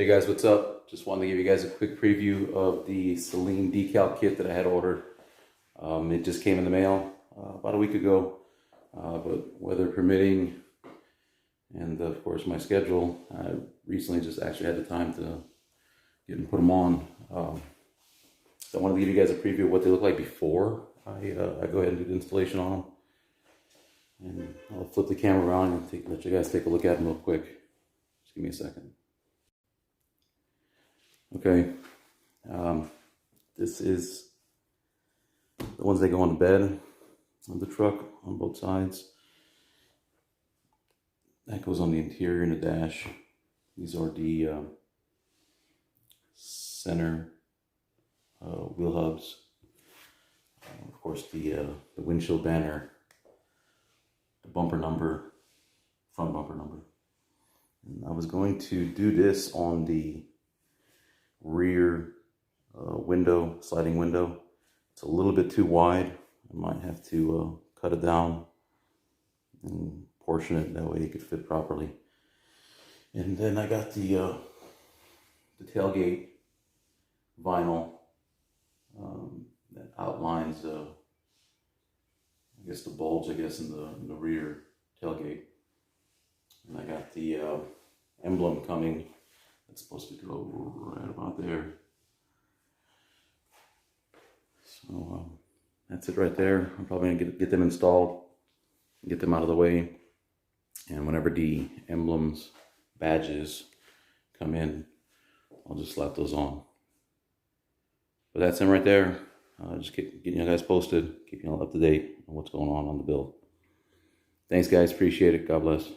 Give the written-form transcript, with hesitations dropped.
Hey guys, what's up? Just wanted to give you guys a quick preview of the Saleen decal kit that I had ordered. It just came in the mail about a week ago, but weather permitting and of course my schedule, I recently just actually had the time to get and put them on. So I wanted to give you guys a preview of what they look like before I go ahead and do the installation on them. And I'll flip the camera around and let you guys take a look at them real quick. Just give me a second. Okay, this is the ones that go on the bed of the truck on both sides. That goes on the interior and the dash. These are the center wheel hubs. Of course, the windshield banner, the bumper number, front bumper number. And I was going to do this on the rear window, sliding window. It's a little bit too wide. I might have to cut it down and portion it, that way it could fit properly. And then I got the tailgate vinyl that outlines I guess the bulge in the rear tailgate. And I got the emblem coming. It's supposed to go right about there. So that's it right there. I'm probably gonna get them installed, get them out of the way, and whenever the emblems, badges come in, I'll just slap those on. But that's them right there. Just getting you guys posted, keeping you all up to date on what's going on the build. Thanks guys, appreciate it. God bless.